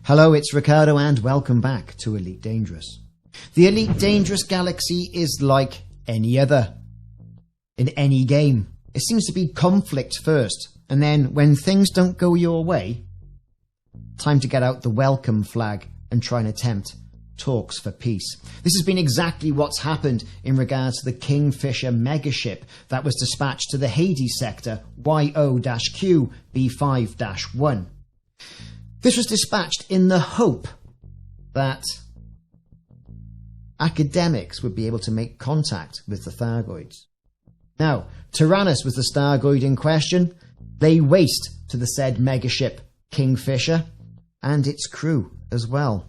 Hello, it's Ricardo and welcome back to Elite Dangerous. The Elite Dangerous galaxy is like any other. In any game, it seems to be conflict first, and then when things don't go your way, time to get out the welcome flag and try and attempt talks for peace. This has been exactly what's happened in regards to the Kingfisher megaship that was dispatched to the Hyades Sector YO-Q B5-1. This was dispatched in the hope that academics would be able to make contact with the Thargoids. Now, Taranis was the Thargoid in question. Lay waste to the said megaship Kingfisher and its crew as well.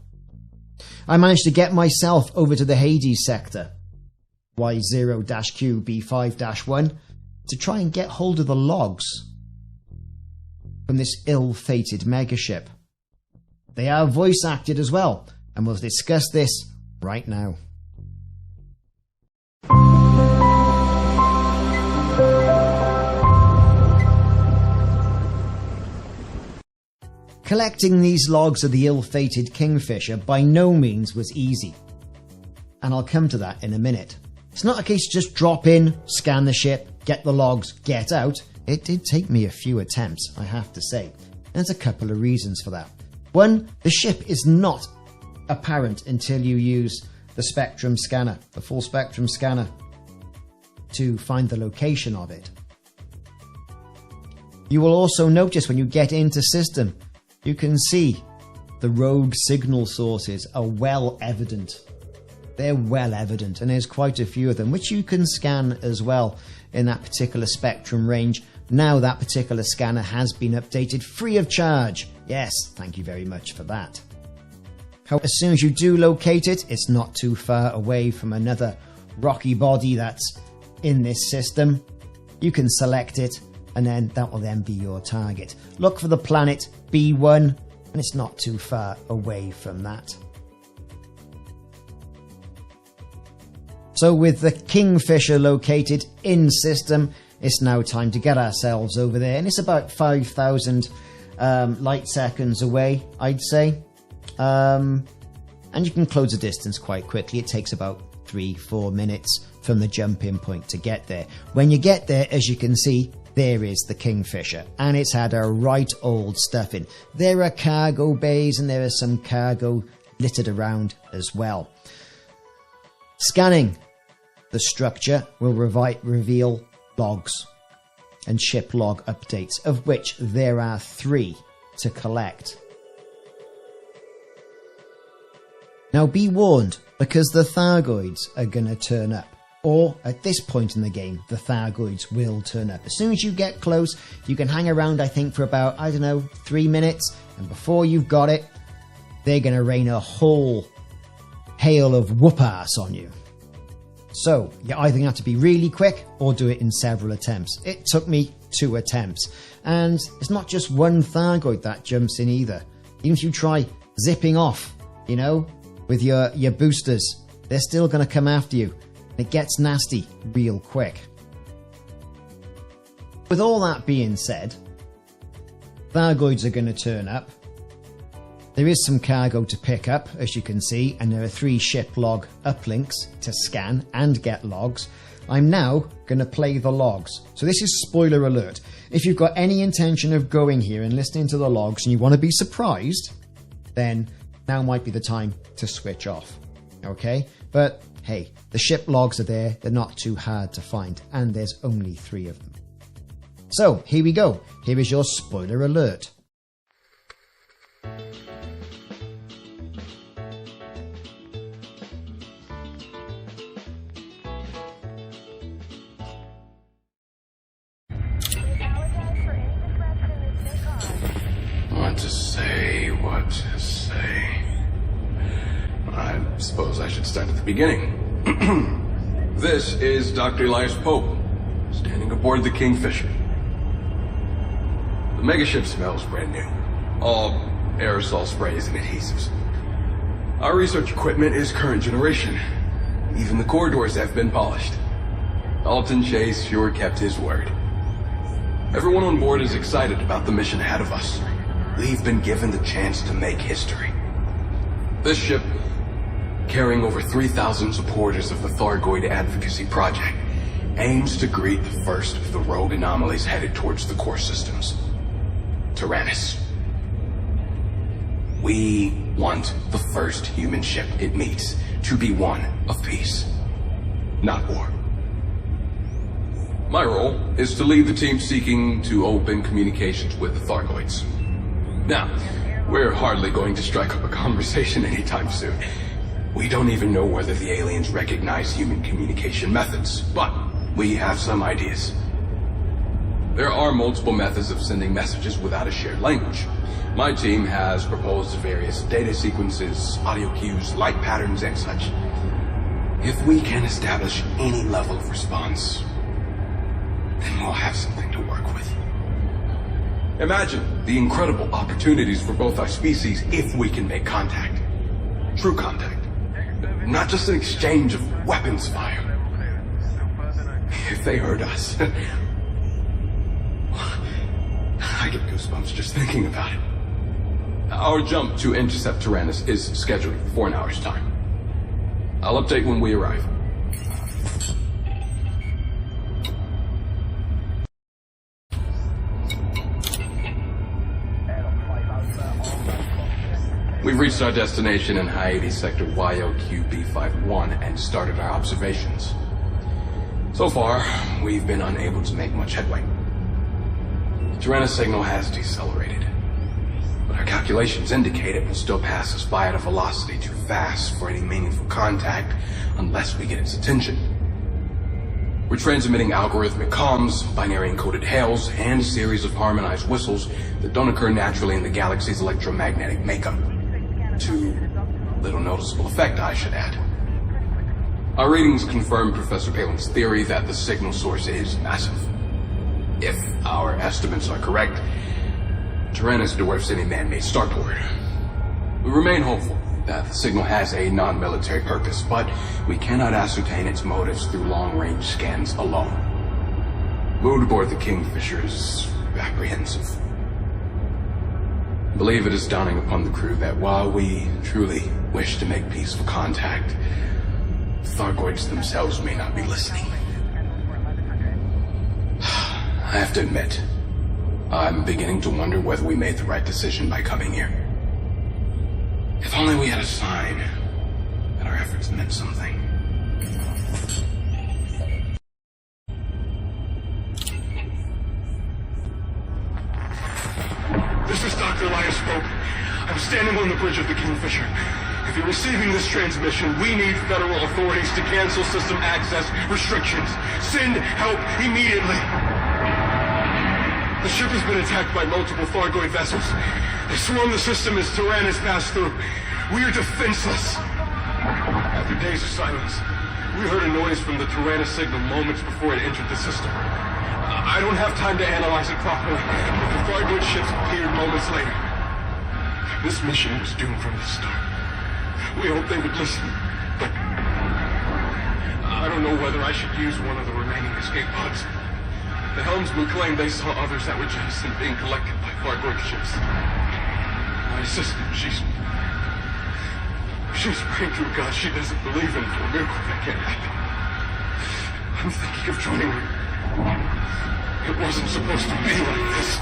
I managed to get myself over to the Hyades Sector Y0-Q B5-1 to try and get hold of the logs from this ill-fated megaship. They are voice acted as well, and we'll discuss this right now. Collecting these logs of the ill-fated Kingfisher by no means was easy, and I'll come to that in a minute. It's not a case of just drop in, scan the ship, get the logs, get out. It did take me a few attempts, I have to say. And there's a couple of reasons for that. One, the ship is not apparent until you use the spectrum scanner, the full spectrum scanner, to find the location of it. You will also notice when you get into system, you can see the rogue signal sources are well evident. They're well evident, and there's quite a few of them, which you can scan as well in that particular spectrum range. Now that particular scanner has been updated free of charge. Yes, thank you very much for that. However, as soon as you do locate it, it's not too far away from another rocky body that's in this system. You can select it, and then that will then be your target. Look for the planet B1, and it's not too far away from that. So with the Kingfisher located in system, it's now time to get ourselves over there, and it's about 5,000 light seconds away, I'd say. And you can close the distance quite quickly. It takes about 3-4 minutes from the jump-in point to get there. When you get there, as you can see, there is the Kingfisher, and it's had a right old stuffing. There are cargo bays, and there is some cargo littered around as well. Scanning the structure will reveal logs and ship log updates, of which there are 3 to collect. Now be warned, because the Thargoids are going to turn up. Or, at this point in the game, the Thargoids will turn up. As soon as you get close, you can hang around, I think, for about, 3 minutes. And before you've got it, they're going to rain a whole hail of whoop-ass on you. So, you're either going to have to be really quick, or do it in several attempts. It took me 2 attempts. And it's not just one Thargoid that jumps in either. Even if you try zipping off, with your boosters, they're still going to come after you. It gets nasty real quick. With all that being said, Thargoids are going to turn up. There is some cargo to pick up, as you can see, and there are 3 ship log uplinks to scan and get logs. I'm now going to play the logs. So this is spoiler alert. If you've got any intention of going here and listening to the logs and you want to be surprised, then now might be the time to switch off. Okay? But hey, the ship logs are there, they're not too hard to find, and there's only 3 of them. So, here we go. Here is your spoiler alert. What to say. I suppose I should start at the beginning. This is Dr. Elias Pope, standing aboard the Kingfisher. The megaship smells brand new. All aerosol sprays and adhesives. Our research equipment is current generation. Even the corridors have been polished. Alton Chase sure kept his word. Everyone on board is excited about the mission ahead of us. we've been given the chance to make history. This ship, carrying over 3,000 supporters of the Thargoid Advocacy Project, aims to greet the first of the rogue anomalies headed towards the core systems, Taranis. We want the first human ship it meets to be one of peace, not war. My role is to lead the team seeking to open communications with the Thargoids. Now, we're hardly going to strike up a conversation anytime soon. We don't even know whether the aliens recognize human communication methods, but we have some ideas. There are multiple methods of sending messages without a shared language. My team has proposed various data sequences, audio cues, light patterns, and such. If we can establish any level of response, then we'll have something to work with. Imagine the incredible opportunities for both our species if we can make contact. True contact. Not just an exchange of weapons fire. If they heard us... I get goosebumps just thinking about it. Our jump to intercept Taranis is scheduled for an hour's time. I'll update when we arrive. We've reached our destination in Hyades Sector YO-Q B51 and started our observations. So far, we've been unable to make much headway. The Taranis signal has decelerated, but our calculations indicate it will still pass us by at a velocity too fast for any meaningful contact unless we get its attention. We're transmitting algorithmic comms, binary encoded hails, and a series of harmonized whistles that don't occur naturally in the galaxy's electromagnetic makeup. To little noticeable effect, I should add. Our readings confirm Professor Palin's theory that the signal source is massive. If our estimates are correct, Taranis dwarfs any man-made starport. We remain hopeful that the signal has a non-military purpose, but we cannot ascertain its motives through long-range scans alone. Mood aboard the Kingfisher is apprehensive. I believe it is dawning upon the crew that while we truly wish to make peaceful contact, Thargoids themselves may not be listening. I have to admit, I'm beginning to wonder whether we made the right decision by coming here. If only we had a sign that our efforts meant something. This is Dr. Elias spoke. I'm standing on the bridge of the Kingfisher. If you're receiving this transmission, we need federal authorities to cancel system access restrictions. Send help immediately. The ship has been attacked by multiple Thargoid vessels. They swarm the system as Taranis pass through. We are defenseless. After days of silence, we heard a noise from the Taranis signal moments before it entered the system. I don't have time to analyze it properly, but the Thargoid ships appeared moments later. This mission was doomed from the start. We hoped they would listen, but I don't know whether I should use one of the remaining escape pods. The helmsman claimed they saw others that were jettison being collected by Thargoid ships. My assistant, she's praying to a God she doesn't believe in for a miracle that can't happen. I'm thinking of joining her. It wasn't supposed to be like this.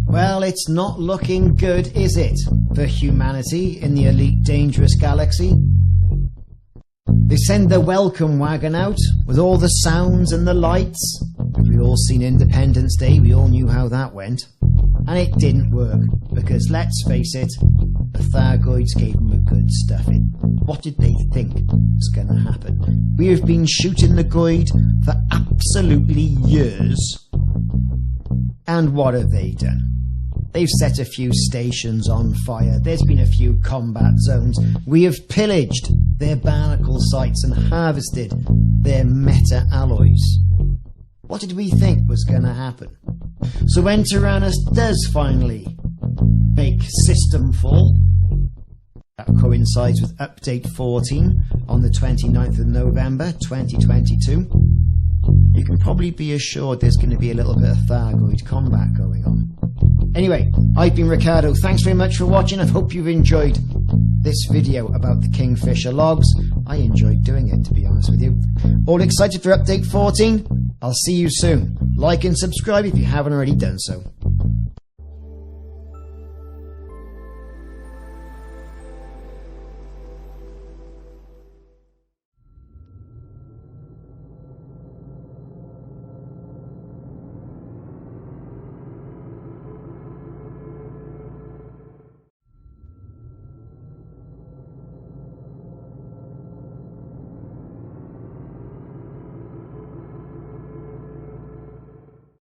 Well, it's not looking good, is it, for humanity in the elite dangerous galaxy? They send the welcome wagon out with all the sounds and the lights. We all seen Independence Day, we all knew how that went. And it didn't work, because let's face it, the Thargoids gave them a good stuffing. What did they think was going to happen? We have been shooting the Goid for absolutely years. And what have they done? They've set a few stations on fire. There's been a few combat zones. We have pillaged their barnacle sites and harvested their meta-alloys. What did we think was going to happen? So when Taranis does finally make system fall, that coincides with update 14 on the 29th of November 2022, you can probably be assured there's going to be a little bit of Thargoid combat going on. Anyway, I've been Ricardo. Thanks very much for watching. I hope you've enjoyed this video about the Kingfisher logs. I enjoyed doing it, to be honest with you. All excited for update 14? I'll see you soon. Like and subscribe if you haven't already done so.